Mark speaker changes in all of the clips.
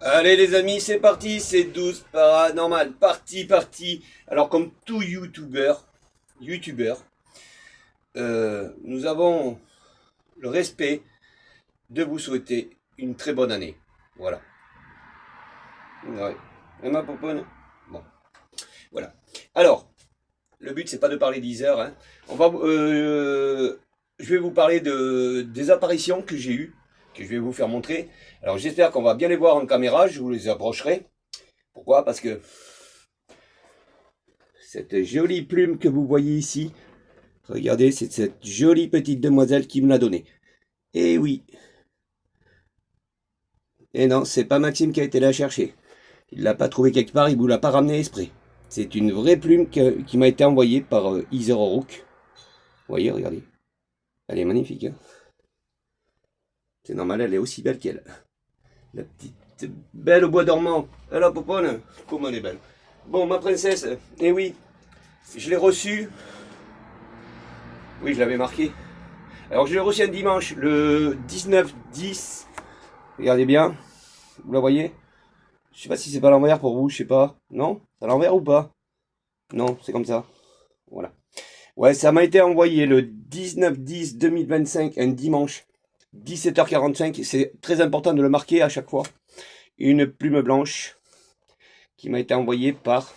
Speaker 1: Allez les amis, c'est parti, c'est 12 paranormal, parti. Alors comme tout youtubeur, nous avons le respect de vous souhaiter une très bonne année. Voilà. Ouais. Et ma poponne. Bon, voilà. Alors, le but c'est pas de parler d'Heather, hein. Je vais vous parler des apparitions que j'ai eues, que je vais vous faire montrer. Alors j'espère qu'on va bien les voir en caméra, je vous les approcherai. Pourquoi? Parce que cette jolie plume que vous voyez ici, regardez, c'est cette jolie petite demoiselle qui me l'a donnée. Et oui. Et non, c'est pas Maxime qui a été la chercher. Il l'a pas trouvée quelque part, il vous l'a pas ramené exprès. C'est une vraie plume qui m'a été envoyée par Heather O'Rourke. Vous voyez, regardez. Elle est magnifique. Hein, c'est normal, elle est aussi belle qu'elle. La petite belle au bois dormant. Alors, Popone, comment elle est belle. Bon, ma princesse, eh oui, je l'ai reçue. Oui, je l'avais marqué. Alors, je l'ai reçue un dimanche, le 19-10. Regardez bien. Vous la voyez? Je sais pas si c'est pas à l'envers pour vous, je sais pas. Non? C'est à l'envers ou pas? Non, c'est comme ça. Voilà. Ouais, ça m'a été envoyé le 19-10-2025, un dimanche, 17h45. C'est très important de le marquer à chaque fois. Une plume blanche qui m'a été envoyée par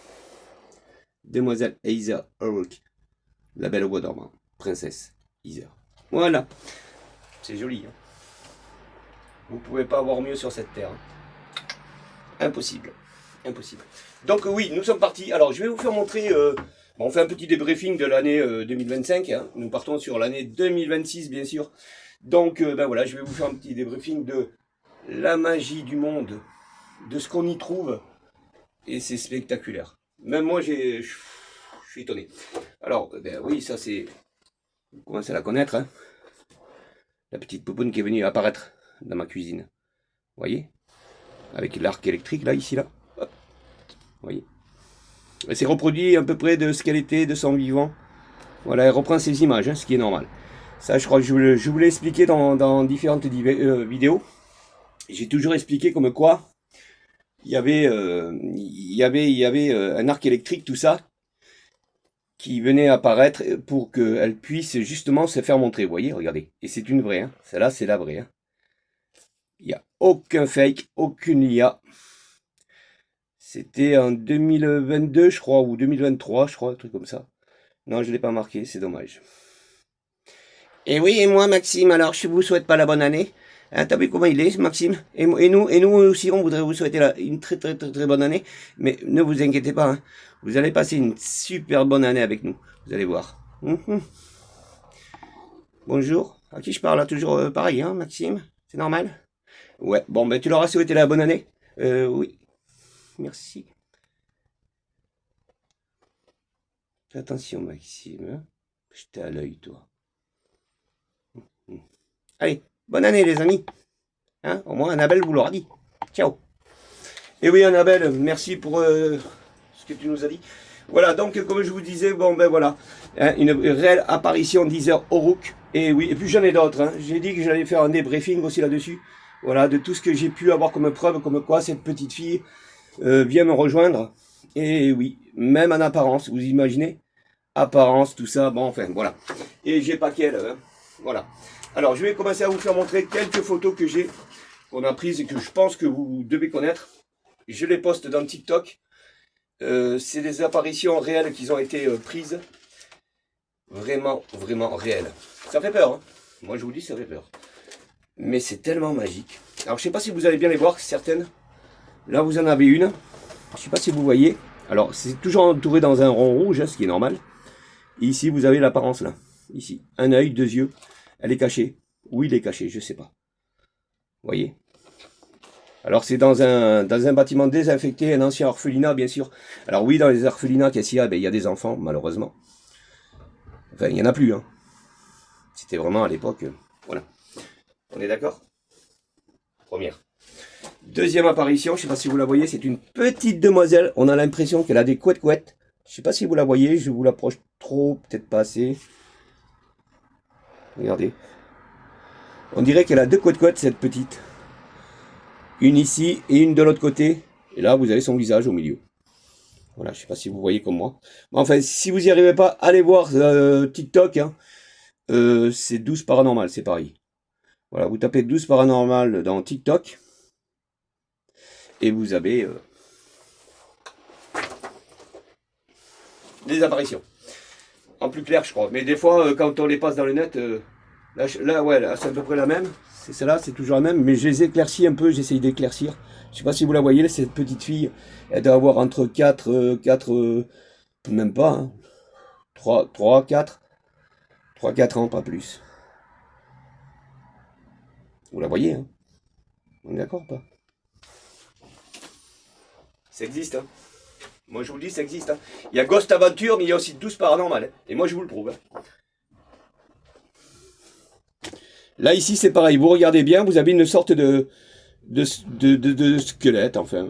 Speaker 1: Demoiselle Heather O'Rourke. La belle au bois dormant. Princesse Heather. Voilà. C'est joli. Hein. Vous pouvez pas avoir mieux sur cette terre. Impossible. Impossible. Donc oui, nous sommes partis. Alors je vais vous faire montrer... bon, on fait un petit débriefing de l'année 2025. Hein. Nous partons sur l'année 2026, bien sûr. Donc ben voilà, je vais vous faire un petit débriefing de la magie du monde, de ce qu'on y trouve. Et c'est spectaculaire. Même moi, je suis étonné. Alors, ben oui, ça c'est... Vous commencez à la connaître. Hein. La petite poupoune qui est venue apparaître dans ma cuisine. Vous voyez? Avec l'arc électrique, là, ici, là. Hop. Vous voyez? Elle s'est reproduit à peu près de ce qu'elle était, de son vivant. Voilà, elle reprend ses images, hein, ce qui est normal. Ça, je crois que je vous l'ai expliqué dans différentes vidéos. J'ai toujours expliqué comme quoi il y avait un arc électrique, tout ça, qui venait apparaître pour qu'elle puisse justement se faire montrer. Vous voyez, regardez. Et c'est une vraie. Hein. Celle-là, c'est la vraie. Hein. Il n'y a aucun fake, aucune IA. C'était en 2022, je crois, ou 2023, je crois, un truc comme ça. Non, je ne l'ai pas marqué, c'est dommage. Et oui, et moi, Maxime, alors je vous souhaite pas la bonne année. Hein, t'as vu comment il est, Maxime? Et nous aussi, on voudrait vous souhaiter une très bonne année. Mais ne vous inquiétez pas, hein. Vous allez passer une super bonne année avec nous. Vous allez voir. Bonjour. À qui je parle là? Toujours pareil, hein, Maxime? C'est normal? Ouais, bon, ben tu leur as souhaité la bonne année? Oui. Merci. Fais attention, Maxime. Hein. Je t'ai à l'œil, toi. Allez, bonne année, les amis. Hein, au moins, Annabelle vous l'aura dit. Ciao. Et oui, Annabelle, merci pour ce que tu nous as dit. Voilà, donc, comme je vous disais, bon, ben voilà. Hein, une réelle apparition d'Heather O'Rourke. Et oui, et puis j'en ai d'autres. Hein. J'ai dit que j'allais faire un débriefing aussi là-dessus. Voilà, de tout ce que j'ai pu avoir comme preuve, comme quoi cette petite fille vient me rejoindre. Et oui, même en apparence, vous imaginez? Apparence, tout ça, bon, enfin, voilà. Et j'ai pas qu'elle, hein. Voilà. Alors, je vais commencer à vous faire montrer quelques photos que j'ai, qu'on a prises et que je pense que vous devez connaître. Je les poste dans TikTok. C'est des apparitions réelles qui ont été prises. Vraiment réelles. Ça fait peur, hein. Moi, je vous dis, ça fait peur. Mais c'est tellement magique. Alors, je sais pas si vous allez bien les voir, certaines. Là, vous en avez une. Je sais pas si vous voyez. Alors, c'est toujours entouré dans un rond rouge, hein, ce qui est normal. Et ici, vous avez l'apparence, là. Ici, un œil, deux yeux. Elle est cachée. Où il est caché, je sais pas. Vous voyez? Alors, c'est dans un bâtiment désinfecté, un ancien orphelinat, bien sûr. Alors oui, dans les orphelinats qu'il y a, il y a des enfants, malheureusement. Enfin, il n'y en a plus, hein. C'était vraiment à l'époque, voilà. On est d'accord? Première. Deuxième apparition, je sais pas si vous la voyez, c'est une petite demoiselle. On a l'impression qu'elle a des couettes. Je sais pas si vous la voyez, je vous l'approche trop, peut-être pas assez. Regardez. On dirait qu'elle a deux couettes, cette petite. une ici et une de l'autre côté. Et là, vous avez son visage au milieu. Voilà, je sais pas si vous voyez comme moi. Enfin, si vous n'y arrivez pas, allez voir TikTok. Hein. C'est 12 paranormal, c'est pareil. Voilà, vous tapez 12 paranormal dans TikTok. Et vous avez des apparitions. En plus clair, je crois. Mais des fois, quand on les passe dans le net, là, c'est à peu près la même. C'est celle-là, c'est toujours la même. Mais je les éclaircis un peu, j'essaye d'éclaircir. Je sais pas si vous la voyez, cette petite fille. Elle doit avoir entre 4, même pas, hein, 3, 4 ans, pas plus. Vous la voyez, hein? On est d'accord ou pas? Ça existe, hein? Moi je vous le dis, ça existe. Hein. Il y a Ghost Adventure, mais il y a aussi 12 paranormal. Hein. Et moi je vous le prouve. Hein. Là ici c'est pareil, vous regardez bien, vous avez une sorte de squelette, enfin,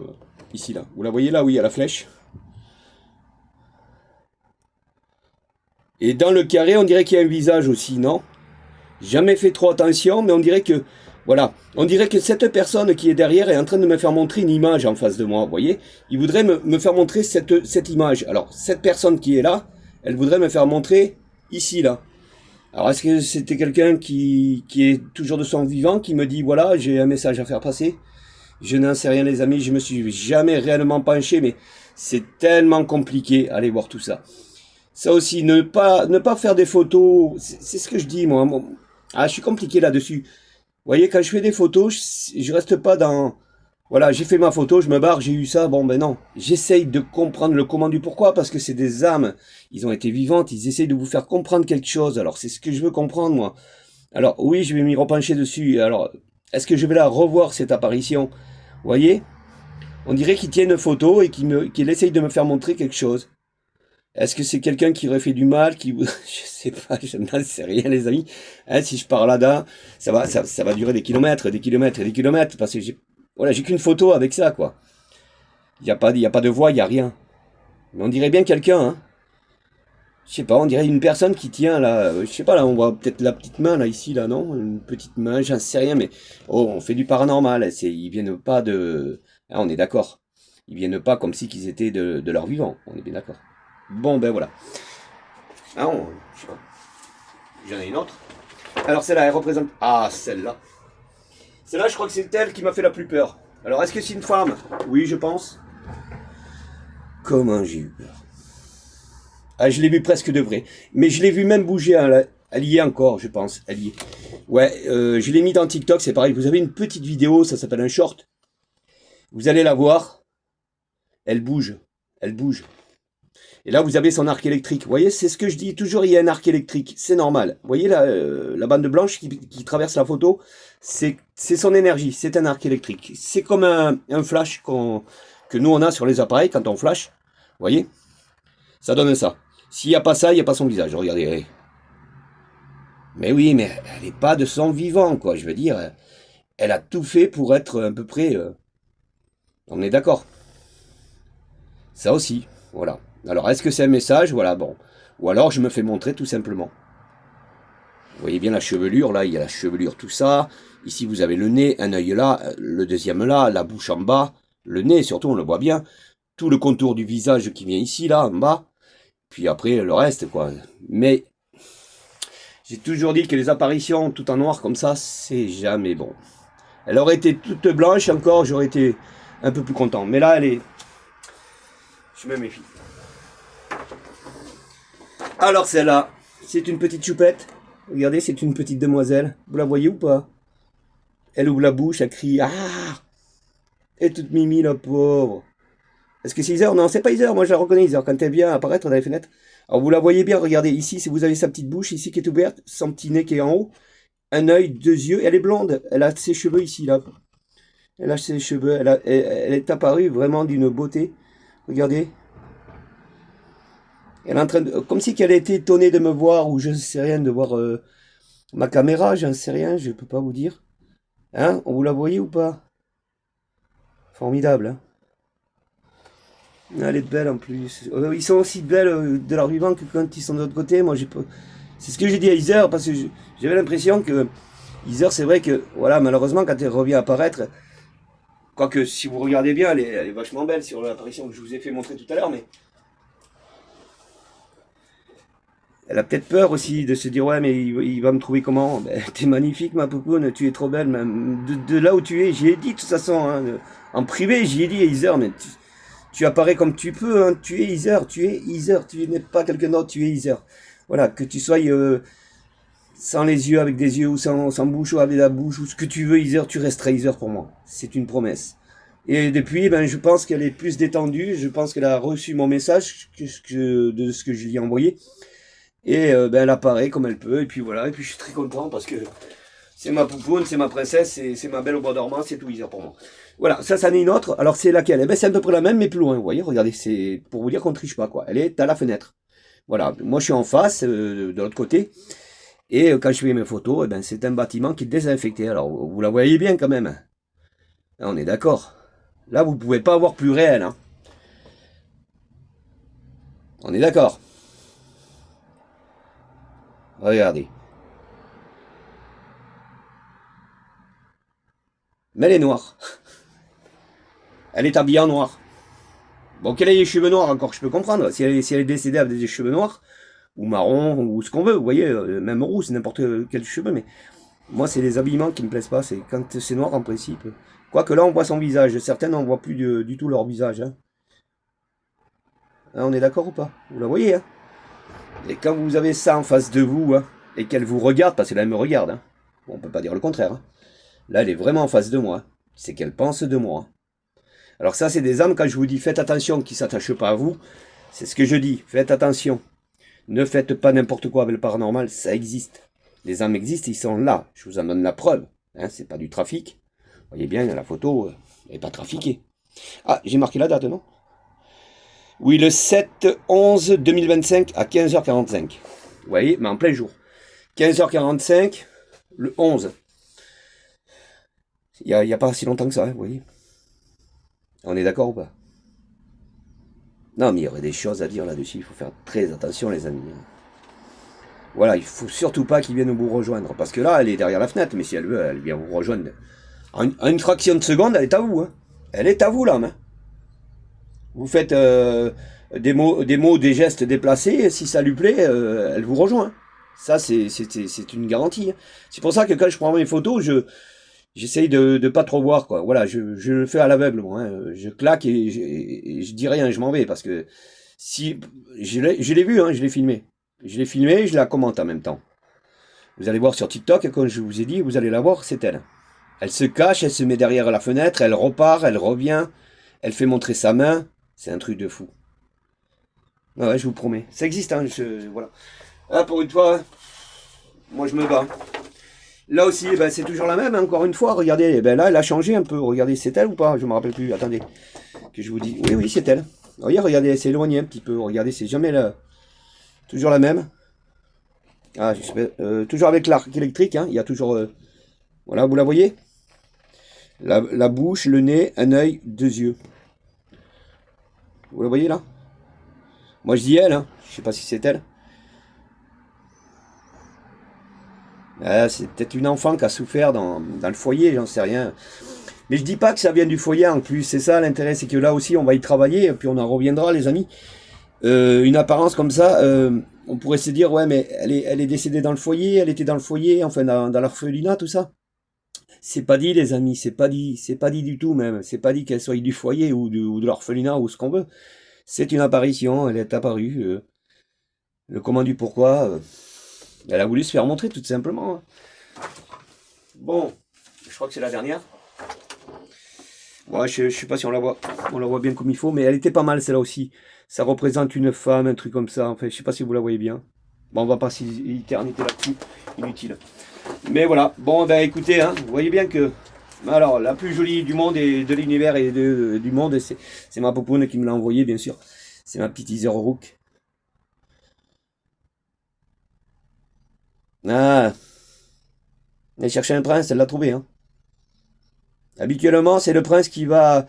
Speaker 1: ici là. Vous la voyez là, oui, il y a la flèche. Et dans le carré, on dirait qu'il y a un visage aussi, non? Jamais fait trop attention, mais on dirait que, voilà, on dirait que cette personne qui est derrière est en train de me faire montrer une image en face de moi, vous voyez? Il voudrait me faire montrer cette image. Alors, cette personne qui est là, elle voudrait me faire montrer ici, là. Alors, est-ce que c'était quelqu'un qui est toujours de son vivant, qui me dit, voilà, j'ai un message à faire passer? Je n'en sais rien, les amis, je me suis jamais réellement penché, mais c'est tellement compliqué. Allez voir tout ça. Ça aussi, ne pas faire des photos, c'est ce que je dis, moi. Ah, je suis compliqué là-dessus. Vous voyez, quand je fais des photos, je reste pas dans... Voilà, j'ai fait ma photo, je me barre, j'ai eu ça, bon ben non. J'essaye de comprendre le comment du pourquoi, parce que c'est des âmes, ils ont été vivantes, ils essayent de vous faire comprendre quelque chose, alors c'est ce que je veux comprendre, moi. Alors oui, je vais m'y repencher dessus, alors, est-ce que je vais la revoir, cette apparition? Vous voyez? On dirait qu'il tient une photo et qu'il essaye de me faire montrer quelque chose. Est-ce que c'est quelqu'un qui aurait fait du mal, qui... Je sais pas, je n'en sais rien, les amis. Hein, si je pars là-dedans, ça va durer des kilomètres, des kilomètres et des kilomètres, parce que j'ai qu'une photo avec ça, quoi. Il y a pas de voix, il y a rien. Mais on dirait bien quelqu'un, hein. Je sais pas, on dirait une personne qui tient, là, je sais pas, là, on voit peut-être la petite main, là, ici, là, non? Une petite main, j'en sais rien, mais... Oh, on fait du paranormal, ils viennent pas de... Ah, on est d'accord. Ils viennent pas comme si qu'ils étaient de leur vivant, on est bien d'accord. Bon, ben voilà. Ah, je sais pas. J'en ai une autre. Alors celle-là, elle représente... Ah, celle-là. Celle-là, je crois que c'est elle qui m'a fait la plus peur. Alors, est-ce que c'est une femme? Oui, je pense. Comment j'ai eu peur. Ah, je l'ai vu presque de vrai. Mais je l'ai vu même bouger. Hein, elle y est encore, je pense. Elle y est. Ouais, je l'ai mis dans TikTok, c'est pareil. Vous avez une petite vidéo, ça s'appelle un short. Vous allez la voir. Elle bouge. Elle bouge. Et là, vous avez son arc électrique. Vous voyez, c'est ce que je dis. Toujours, il y a un arc électrique. C'est normal. Vous voyez la bande blanche qui traverse la photo? C'est son énergie. C'est un arc électrique. C'est comme un flash que nous, on a sur les appareils quand on flash. Vous voyez? Ça donne ça. S'il n'y a pas ça, il n'y a pas son visage. Regardez. Mais oui, mais elle n'est pas de son vivant, quoi. Je veux dire, elle a tout fait pour être à peu près... On est d'accord. Ça aussi. Voilà. Alors, est-ce que c'est un message? Voilà, bon. Ou alors, je me fais montrer tout simplement. Vous voyez bien la chevelure, là, il y a la chevelure, tout ça. Ici, vous avez le nez, un œil là, le deuxième là, la bouche en bas. Le nez, surtout, on le voit bien. Tout le contour du visage qui vient ici, là, en bas. Puis après, le reste, quoi. Mais, j'ai toujours dit que les apparitions tout en noir comme ça, c'est jamais bon. Elle aurait été toute blanche encore, j'aurais été un peu plus content. Mais là, elle est... Je me méfie. Alors celle-là, c'est une petite choupette. Regardez, c'est une petite demoiselle. Vous la voyez ou pas? Elle ouvre la bouche, elle crie. Ah! Elle est toute mimi, la pauvre. Est-ce que c'est Heather? Non, c'est pas Heather. Moi, je la reconnais, Heather, quand elle vient apparaître dans les fenêtres. Alors, vous la voyez bien, regardez. Ici, si vous avez sa petite bouche, ici, qui est ouverte, son petit nez qui est en haut. Un œil, 2 yeux. Elle est blonde. Elle a ses cheveux ici, là. Elle a ses cheveux. Elle est apparue vraiment d'une beauté. Regardez. Elle est en train de... Comme si qu'elle était étonnée de me voir, ou je ne sais rien, de voir ma caméra, j'en sais rien, je ne peux pas vous dire. Hein? Vous la voyez ou pas? Formidable, hein? Elle est belle en plus. Ils sont aussi belles de leur vivant que quand ils sont de l'autre côté. Moi, j'ai pas... C'est ce que j'ai dit à Heather, parce que j'avais l'impression que... Heather, c'est vrai que, voilà, malheureusement, quand elle revient apparaître, Quoique, si vous regardez bien, elle est vachement belle sur l'apparition que je vous ai fait montrer tout à l'heure, mais elle a peut-être peur aussi de se dire ouais mais il va me trouver comment. Ben, t'es magnifique ma poupoune, tu es trop belle même de là où tu es. J'y ai dit de toute façon hein, en privé j'y ai dit Heather mais tu apparais comme tu peux hein, tu es Heather, tu n'es pas quelqu'un d'autre, tu es Heather. Voilà, que tu sois sans les yeux, avec des yeux ou sans bouche ou avec la bouche ou ce que tu veux Heather, tu resteras Heather pour moi. C'est une promesse. Et depuis, ben, je pense qu'elle est plus détendue, je pense qu'elle a reçu mon message de ce que je lui ai envoyé. Et ben, elle apparaît comme elle peut, et puis voilà, et puis je suis très content parce que c'est ma poupoune, c'est ma princesse, c'est ma belle au bois dormant, c'est tout Heather pour moi. Voilà, ça c'en est une autre, alors c'est laquelle? Eh ben c'est à peu près la même, mais plus loin, vous voyez, regardez, c'est pour vous dire qu'on triche pas, quoi. Elle est à la fenêtre. Voilà, moi je suis en face, de l'autre côté, et quand je fais mes photos, eh ben, c'est un bâtiment qui est désinfecté, alors vous la voyez bien quand même. Là, on est d'accord. Là, vous pouvez pas avoir plus réel, hein. On est d'accord. Regardez. Mais elle est noire. Elle est habillée en noir. Bon, qu'elle ait les cheveux noirs, encore, je peux comprendre. Si elle est décédée avec des cheveux noirs, ou marron, ou ce qu'on veut, vous voyez, même rouge, n'importe quel cheveu, mais moi, c'est les habillements qui me plaisent pas. C'est quand c'est noir, en principe. Quoique là, on voit son visage. Certaines, on voit plus du tout leur visage. Hein. Hein, on est d'accord ou pas? Vous la voyez, hein? Et quand vous avez ça en face de vous, hein, et qu'elle vous regarde, parce que là, elle me regarde, hein. Bon, on peut pas dire le contraire. Hein. Là, elle est vraiment en face de moi. C'est qu'elle pense de moi. Alors ça, c'est des âmes, quand je vous dis faites attention, qui ne s'attachent pas à vous, c'est ce que je dis, faites attention. Ne faites pas n'importe quoi avec le paranormal, ça existe. Les âmes existent, ils sont là. Je vous en donne la preuve. Hein, c'est pas du trafic. Vous voyez bien, la photo, elle n'est pas trafiquée. Ah, j'ai marqué la date, non? Oui, le 7-11-2025 à 15h45. Vous voyez, mais en plein jour. 15h45, le 11. Il n'y a pas si longtemps que ça, hein, vous voyez. On est d'accord ou pas? Non, mais il y aurait des choses à dire là-dessus. Il faut faire très attention, les amis. Voilà, il faut surtout pas qu'ils viennent vous rejoindre. Parce que là, elle est derrière la fenêtre, mais si elle veut, elle vient vous rejoindre. En une fraction de seconde, elle est à vous. Hein. Elle est à vous, l'âme. Hein. Vous faites des mots, des gestes déplacés. Si ça lui plaît, elle vous rejoint. Ça, c'est une garantie. Hein. C'est pour ça que quand je prends mes photos, j'essaye de pas trop voir, quoi. Voilà, je le fais à l'aveugle, moi. Hein. Je claque et je dis rien, je m'en vais. Parce que si je l'ai vu, hein, je l'ai filmé. Je l'ai filmé, je la commente en même temps. Vous allez voir sur TikTok, comme je vous ai dit, vous allez la voir, c'est elle. Elle se cache, elle se met derrière la fenêtre, elle repart, elle revient, elle fait montrer sa main. C'est un truc de fou. Ah ouais, je vous promets. Ça existe, hein, voilà. Ah, pour une fois, moi je me bats. Là aussi, ben, c'est toujours la même, hein, encore une fois. Regardez, ben là, elle a changé un peu. Regardez, c'est elle ou pas? Je me rappelle plus. Attendez, que je vous dis. Oui, c'est elle. Regardez, elle s'est éloignée un petit peu. Regardez, c'est jamais là. Toujours la même. Ah, toujours avec l'arc électrique, hein. Il y a toujours... voilà, vous la voyez? La bouche, le nez, un œil, deux yeux. Vous la voyez là? Moi je dis elle, hein. Je sais pas si c'est elle. Ah, c'est peut-être une enfant qui a souffert dans le foyer, j'en sais rien. Mais je dis pas que ça vient du foyer en plus. C'est ça l'intérêt, c'est que là aussi on va y travailler, et puis on en reviendra les amis. Une apparence comme ça, on pourrait se dire ouais mais elle est décédée dans le foyer, elle était dans le foyer, enfin dans l'orphelinat, tout ça. C'est pas dit les amis, c'est pas dit du tout même, c'est pas dit qu'elle soit du foyer ou de l'orphelinat ou ce qu'on veut. C'est une apparition, elle est apparue, le comment du pourquoi, elle a voulu se faire montrer tout simplement. Hein. Bon, je crois que c'est la dernière. Ouais, je sais pas si on la voit bien comme il faut, mais elle était pas mal celle-là aussi. Ça représente une femme, un truc comme ça. Enfin, je sais pas si vous la voyez bien. Bon, on va pas s'éterniser là-dessus, inutile. Mais voilà, bon, ben écoutez, hein, vous voyez bien que... Alors, la plus jolie du monde et de l'univers et du monde, c'est ma poupoune qui me l'a envoyé, bien sûr. C'est ma petite Heather Rook. Ah, elle cherchait un prince, elle l'a trouvé, hein. Habituellement, c'est le prince qui va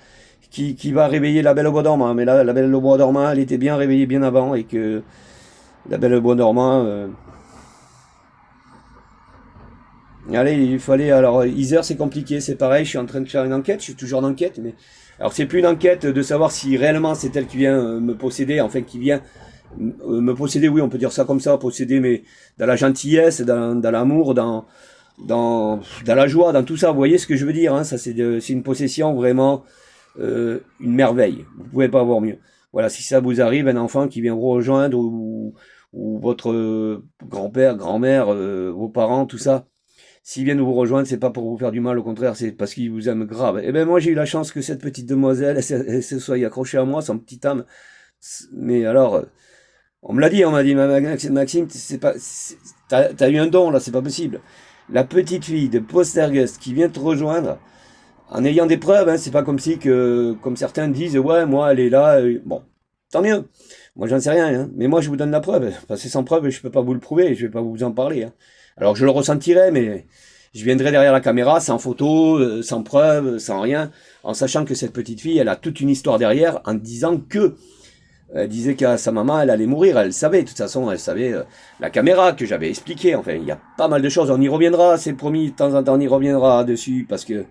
Speaker 1: réveiller la belle au bois dormant. Mais là, la belle au bois dormant, elle était bien réveillée bien avant et que... La belle au bois dormant, elle cherchait un prince, elle l'a trouvé, hein. Habituellement, c'est le prince qui va réveiller la belle au bois dormant. Mais là, la belle au bois dormant, elle était bien réveillée bien avant et que... La belle au bois dormant, elle cherchait un prince, elle l'a trouvé, hein. Habituellement, c'est le prince qui va réveiller la belle au bois dormant. Mais là, la belle au bois dormant, elle était bien réveillée bien avant et que... Allez, il fallait... Alors, Heather, c'est compliqué, c'est pareil, je suis en train de faire une enquête, je suis toujours en enquête, mais... Alors, c'est plus une enquête de savoir si réellement c'est elle qui vient me posséder, enfin, qui vient me posséder, oui, on peut dire ça comme ça, posséder, mais dans la gentillesse, dans l'amour, dans la joie, dans tout ça, vous voyez ce que je veux dire, hein, ça c'est une possession vraiment, une merveille, vous pouvez pas avoir mieux. Voilà, si ça vous arrive, un enfant qui vient vous rejoindre, ou votre grand-père, grand-mère, vos parents, tout ça, s'ils viennent vous rejoindre, c'est pas pour vous faire du mal, au contraire, c'est parce qu'ils vous aiment grave. Et ben moi j'ai eu la chance que cette petite demoiselle, elle se soit accrochée à moi, son petit âme. Mais alors, on me l'a dit, on m'a dit, Maxime, c'est pas, t'as eu un don là, c'est pas possible. La petite fille de Postergust qui vient te rejoindre, en ayant des preuves, hein, c'est pas comme si que, comme certains disent, ouais, moi elle est là, bon, tant mieux. Moi j'en sais rien, hein, mais moi je vous donne la preuve. Parce que sans preuve, je peux pas vous le prouver, je vais pas vous en parler. Hein. Alors je le ressentirai, mais je viendrai derrière la caméra, sans photo, sans preuve, sans rien, en sachant que cette petite fille, elle a toute une histoire derrière, en disant que elle disait qu'à sa maman, elle allait mourir. Elle savait, de toute façon, elle savait la caméra que j'avais expliqué. Enfin, il y a pas mal de choses. On y reviendra, c'est promis. De temps en temps, on y reviendra dessus parce que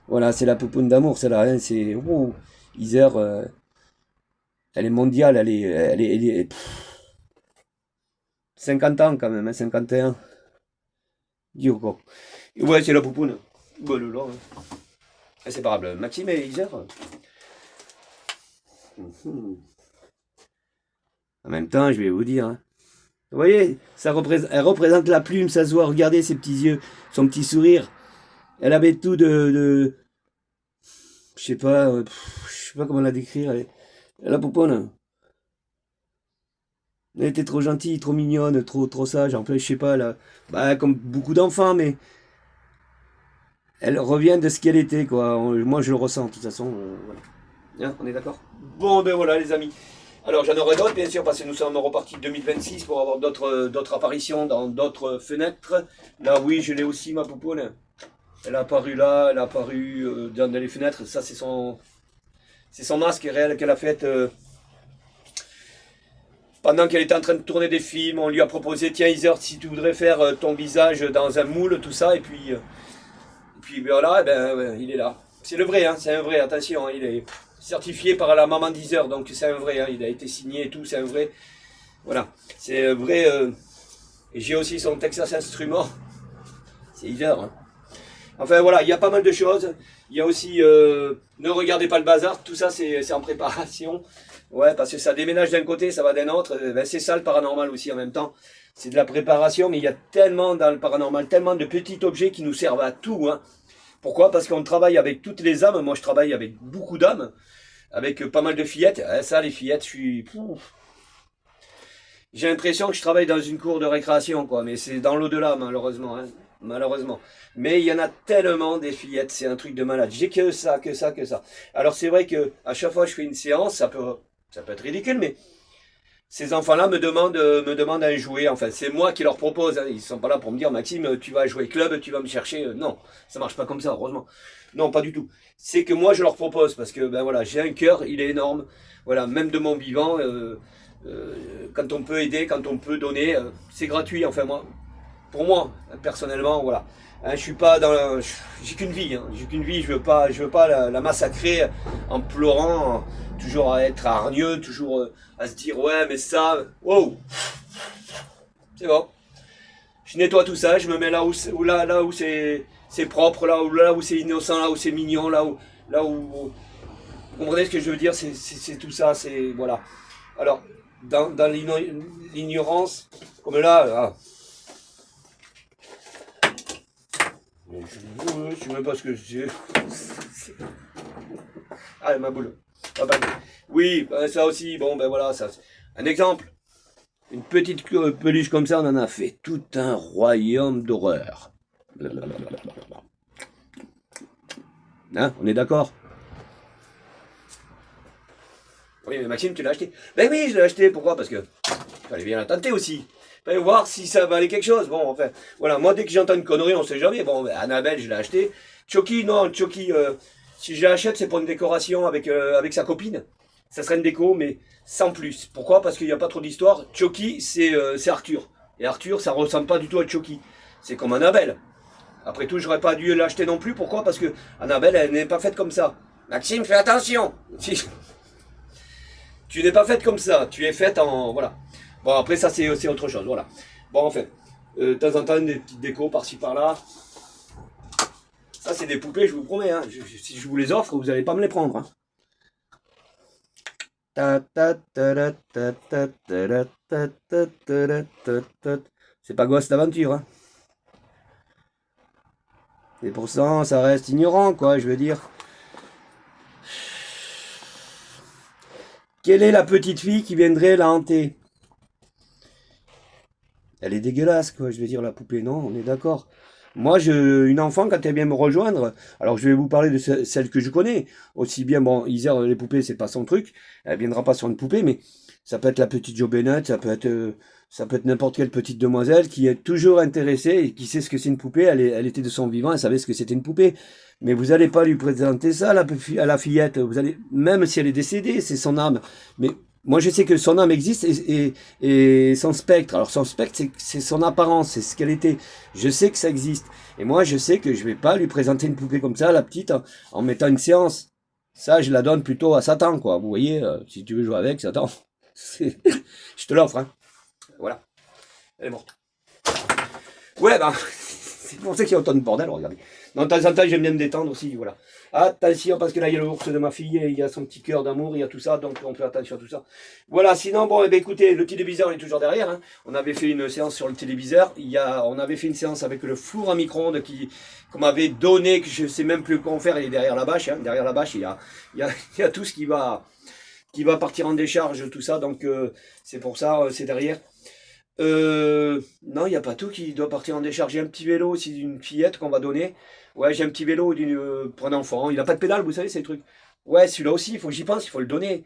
Speaker 1: voilà, c'est la poupoune d'amour, celle-là. Hein, c'est Heather, elle est mondiale. Pff, 50 ans quand même, hein, 51. Dis quoi. Ouais, c'est la poupoune. Bah, le là, hein. Inséparable. Maxime et Heather. En même temps, je vais vous dire, hein. Vous voyez, elle représente la plume, ça se voit, regardez ses petits yeux, son petit sourire. Elle avait tout je sais pas, je sais pas comment la décrire. La pouponne, elle était trop gentille, trop mignonne, trop sage. En fait, je sais pas, là, bah, comme beaucoup d'enfants, mais elle revient de ce qu'elle était, quoi. Moi, je le ressens, de toute façon, voilà. Hein, on est d'accord? Bon, ben voilà, les amis. Alors j'en aurai d'autres bien sûr parce que nous sommes repartis de 2026 pour avoir d'autres apparitions dans d'autres fenêtres. Là oui je l'ai aussi ma poupoune. Elle a apparu là, elle a apparu dans les fenêtres. Ça c'est son masque réel qu'elle a fait pendant qu'elle était en train de tourner des films. On lui a proposé tiens Heather si tu voudrais faire ton visage dans un moule tout ça et puis voilà ben, il est là. C'est le vrai hein, c'est un vrai attention hein, il est certifié par la maman d'Heather donc c'est un vrai hein, il a été signé et tout c'est un vrai. Voilà, c'est vrai. Et j'ai aussi son Texas Instrument. C'est Heather. Hein. Enfin voilà, il y a pas mal de choses. Il y a aussi ne regardez pas le bazar. Tout ça c'est en préparation. Ouais, parce que ça déménage d'un côté, ça va d'un autre. Ben, c'est ça le paranormal aussi en même temps. C'est de la préparation, mais il y a tellement dans le paranormal, tellement de petits objets qui nous servent à tout. Hein. Pourquoi? Parce qu'on travaille avec toutes les âmes. Moi, je travaille avec beaucoup d'âmes, avec pas mal de fillettes. Ça, les fillettes, je suis. J'ai l'impression que je travaille dans une cour de récréation, quoi. Mais c'est dans l'au-delà, malheureusement. Hein. Malheureusement. Mais il y en a tellement des fillettes, c'est un truc de malade. J'ai que ça, que ça, que ça. Alors c'est vrai que à chaque fois que je fais une séance, ça peut être ridicule, mais ces enfants-là me demandent un jouet. Enfin, c'est moi qui leur propose. Hein. Ils sont pas là pour me dire, Maxime, tu vas jouer club, tu vas me chercher. Non, ça marche pas comme ça, heureusement. Non, pas du tout. C'est que moi je leur propose parce que ben voilà, j'ai un cœur, il est énorme. Voilà, même de mon vivant. Quand on peut aider, quand on peut donner, c'est gratuit. Enfin moi, pour moi, personnellement, voilà. Hein, je suis pas dans, j'ai qu'une vie. Hein, j'ai qu'une vie. Je veux pas la massacrer en pleurant, toujours à être hargneux, toujours à se dire ouais mais ça, wow, c'est bon. Je nettoie tout ça, je me mets là où c'est propre, là où c'est innocent, là où c'est mignon, vous comprenez ce que je veux dire, c'est tout ça, c'est voilà. Alors dans l'ignorance, comme là, je sais même pas ce que je dis. Ah, ma boule. Ah, bah, oui, ben, ça aussi, bon, ben voilà, ça. Un exemple. Une petite peluche comme ça, on en a fait tout un royaume d'horreur. Hein, on est d'accord? Oui, mais Maxime, tu l'as acheté. Ben oui, je l'ai acheté. Pourquoi? Parce que fallait bien la tenter aussi. Fallait voir si ça valait quelque chose. Bon, enfin, voilà. Moi, dès que j'entends une connerie, on sait jamais. Bon, ben, Annabelle, je l'ai acheté. Chucky, non, Chucky, si je l'achète, c'est pour une décoration avec sa copine. Ça serait une déco, mais sans plus. Pourquoi? Parce qu'il n'y a pas trop d'histoire. Chucky, c'est Arthur. Et Arthur, ça ressemble pas du tout à Chucky. C'est comme Annabelle. Après tout, j'aurais pas dû l'acheter non plus. Pourquoi? Parce que Annabelle, elle n'est pas faite comme ça. Maxime, fais attention. Tu n'es pas faite comme ça. Tu es faite en... Voilà. Bon, après, ça, c'est autre chose. Voilà. Bon, en fait, de temps en temps, des petites décos par-ci, par-là. Ça, c'est des poupées, je vous promets. Hein. Si je vous les offre, vous n'allez pas me les prendre. Hein. C'est pas gosse d'aventure. Hein. Et pourtant, ça reste ignorant, quoi, je veux dire. Quelle est la petite fille qui viendrait la hanter? Elle est dégueulasse, quoi, je veux dire, la poupée, non, on est d'accord. Moi, une enfant, quand elle vient me rejoindre, alors je vais vous parler de celle que je connais, aussi bien, bon, Isère, les poupées, c'est pas son truc, elle viendra pas sur une poupée, mais ça peut être la petite Jo Bennett, ça peut être n'importe quelle petite demoiselle qui est toujours intéressée et qui sait ce que c'est une poupée, elle était de son vivant, elle savait ce que c'était une poupée. Mais vous allez pas lui présenter ça à la fillette, vous allez, même si elle est décédée, c'est son âme. Mais moi, je sais que son âme existe et son spectre. Alors, son spectre, c'est son apparence, c'est ce qu'elle était. Je sais que ça existe. Et moi, je sais que je vais pas lui présenter une poupée comme ça, la petite, en mettant une séance. Ça, je la donne plutôt à Satan, quoi. Vous voyez, si tu veux jouer avec, Satan, je te l'offre, hein. Voilà. Elle est morte. Ouais, ben, c'est pour ça qu'il y a autant de bordel, regardez. De temps en temps, j'aime bien me détendre aussi, voilà. Attention, parce que là, il y a l'ours de ma fille, il y a son petit cœur d'amour, il y a tout ça, donc on fait attention à tout ça. Voilà, sinon, bon, eh bien, écoutez, le téléviseur, il est toujours derrière, hein. On avait fait une séance sur le téléviseur, on avait fait une séance avec le four à micro-ondes qu'on m'avait donné, que je sais même plus comment faire, il est derrière la bâche, hein. Derrière la bâche, il y a tout ce qui va partir en décharge, tout ça, donc c'est pour ça, c'est derrière. Non, il n'y a pas tout qui doit partir en décharge. J'ai un petit vélo aussi d'une fillette qu'on va donner. Ouais, j'ai un petit vélo pour un enfant. Il n'a pas de pédale, vous savez, ces trucs. Ouais, celui-là aussi, il faut que j'y pense, il faut le donner.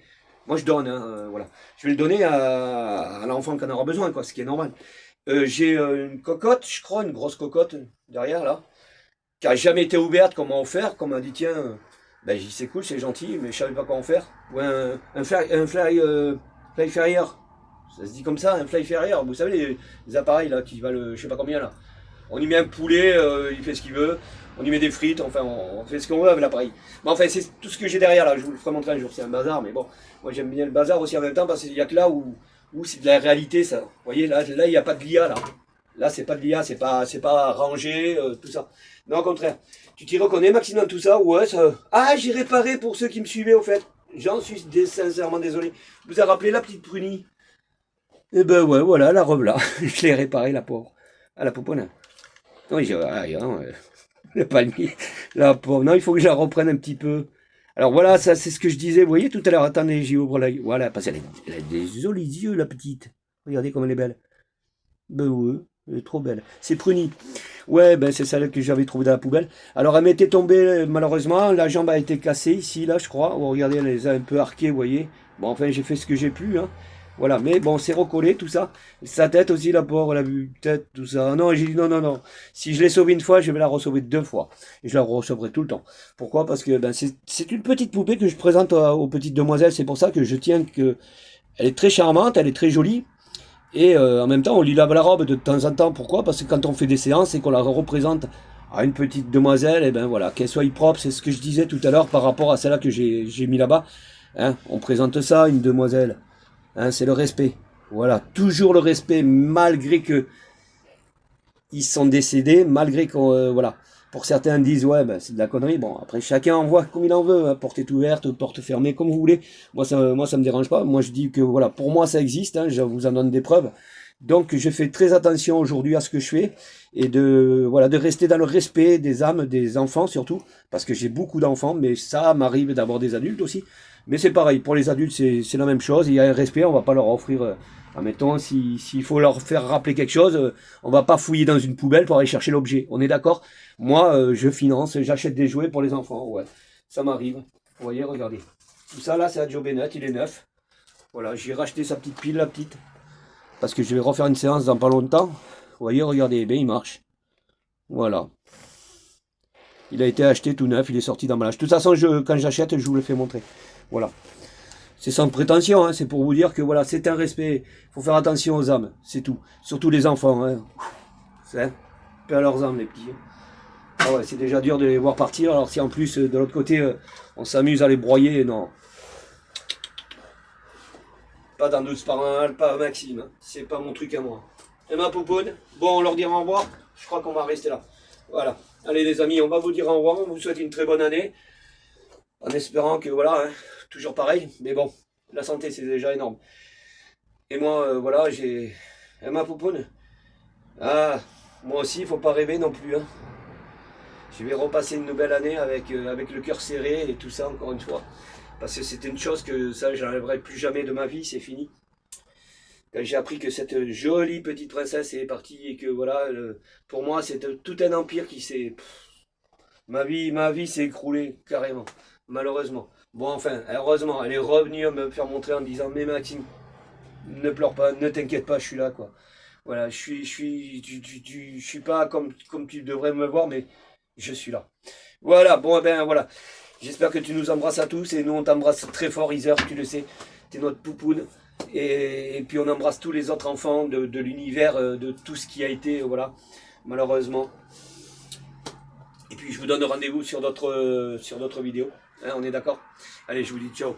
Speaker 1: Moi, je donne, hein, voilà. Je vais le donner à l'enfant qui en aura besoin, quoi, ce qui est normal. J'ai une cocotte, je crois, une grosse cocotte derrière, là, qui a jamais été ouverte, qu'on m'a offert, qu'on m'a dit, tiens, ben, j'ai dit, c'est cool, c'est gentil, mais je savais pas quoi en faire. Ou fly ferrier. Ça se dit comme ça, un fly ferrier. Vous savez, les appareils là qui valent je sais pas combien là. On y met un poulet, il fait ce qu'il veut. On y met des frites, enfin on fait ce qu'on veut avec l'appareil. Mais enfin c'est tout ce que j'ai derrière là, je vous le ferai montrer un jour, c'est un bazar, mais bon, moi j'aime bien le bazar aussi en même temps parce qu'il y a que là où c'est de la réalité ça. Vous voyez, là il n'y a pas de l'IA là. Là c'est pas de l'IA, c'est pas rangé, tout ça. Non au contraire. Tu t'y reconnais Maxime dans tout ça? Ouais ça. Ah j'ai réparé pour ceux qui me suivaient au fait. J'en suis sincèrement désolé. Vous avez rappelé la petite prunie? Eh ben ouais, voilà, la revoilà. Je l'ai réparée, la pauvre. Ah, la poponne. Oui, non, le palmier. La pauvre. Non, il faut que je la reprenne un petit peu. Alors voilà, ça c'est ce que je disais. Vous voyez tout à l'heure, attendez, j'y ouvre la... Voilà, parce qu'elle elle a des jolis yeux, la petite. Regardez comme elle est belle. Ben ouais, elle est trop belle. C'est Pruny. Ouais, ben c'est celle que j'avais trouvée dans la poubelle. Alors elle m'était tombée, malheureusement. La jambe a été cassée ici, là, je crois. Oh, regardez, elle les a un peu arquées, vous voyez. Bon, enfin, j'ai fait ce que j'ai pu, hein. Voilà, mais bon, c'est recollé, tout ça. Sa tête aussi, la pauvre, la tête, tout ça. Non, j'ai dit non, non, non. Si je l'ai sauvée une fois, je vais la ressauver deux fois. Et je la recevrai tout le temps. Pourquoi? Parce que ben, c'est une petite poupée que je présente aux petites demoiselles. C'est pour ça que je tiens que... Elle est très charmante, elle est très jolie. Et en même temps, on lui lave la robe de temps en temps. Pourquoi? Parce que quand on fait des séances et qu'on la représente à une petite demoiselle, et ben voilà, qu'elle soit propre, c'est ce que je disais tout à l'heure par rapport à celle-là que j'ai mis là-bas. Hein, on présente ça à une demoiselle. Hein, c'est le respect. Voilà, toujours le respect, malgré que ils sont décédés, malgré qu'on... voilà. Pour certains disent, ouais, ben, c'est de la connerie. Bon, après, chacun en voit comme il en veut. Hein, porte ouverte, porte fermée, comme vous voulez. Moi, ça me dérange pas. Moi, je dis que, voilà, pour moi, ça existe. Hein, je vous en donne des preuves. Donc, je fais très attention aujourd'hui à ce que je fais. Et de rester dans le respect des âmes, des enfants surtout. Parce que j'ai beaucoup d'enfants, mais ça m'arrive d'avoir des adultes aussi. Mais c'est pareil, pour les adultes, c'est la même chose. Il y a un respect, on va pas leur offrir... admettons, s'il faut leur faire rappeler quelque chose, on va pas fouiller dans une poubelle pour aller chercher l'objet. On est d'accord? Moi, je finance, j'achète des jouets pour les enfants. Ouais, ça m'arrive. Vous voyez, regardez. Tout ça, là, c'est à Jo Bennett, il est neuf. Voilà, j'ai racheté sa petite pile, la petite. Parce que je vais refaire une séance dans pas longtemps. Vous voyez, regardez, eh bien, il marche. Voilà. Il a été acheté tout neuf, il est sorti d'emballage. De toute façon, quand j'achète, je vous le fais montrer. Voilà. C'est sans prétention, hein, c'est pour vous dire que voilà, c'est un respect. Il faut faire attention aux âmes, c'est tout. Surtout les enfants. Hein. C'est paix à leurs âmes, les petits. Ah ouais, c'est déjà dur de les voir partir. Alors si en plus, de l'autre côté, on s'amuse à les broyer, non. Pas dans 12 par 1, pas Maxime. Hein. C'est pas mon truc à moi. Et ma poupoune, bon, on leur dira au revoir. Je crois qu'on va rester là. Voilà. Allez les amis, on va vous dire au revoir. On vous souhaite une très bonne année. En espérant que, voilà, hein, toujours pareil. Mais bon, la santé, c'est déjà énorme. Et moi, voilà, j'ai... Et ma poupoune. Ah, moi aussi, il faut pas rêver non plus. Hein. Je vais repasser une nouvelle année avec le cœur serré et tout ça, encore une fois. Parce que c'était une chose que ça, j'enlèverai plus jamais de ma vie, c'est fini. Quand j'ai appris que cette jolie petite princesse est partie et que voilà, pour moi, c'est tout un empire qui s'est... Ma vie s'est écroulée, carrément, malheureusement. Bon, enfin, heureusement, elle est revenue me faire montrer en me disant, mais Maxime, ne pleure pas, ne t'inquiète pas, je suis là, quoi. Voilà, je suis pas comme tu devrais me voir, mais je suis là. Voilà, bon, eh ben voilà. J'espère que tu nous embrasses à tous et nous on t'embrasse très fort, Iser, tu le sais. T'es notre poupoune. Et puis on embrasse tous les autres enfants de l'univers, de tout ce qui a été, voilà, malheureusement. Et puis je vous donne rendez-vous sur d'autres vidéos. Hein, on est d'accord? Allez, je vous dis ciao.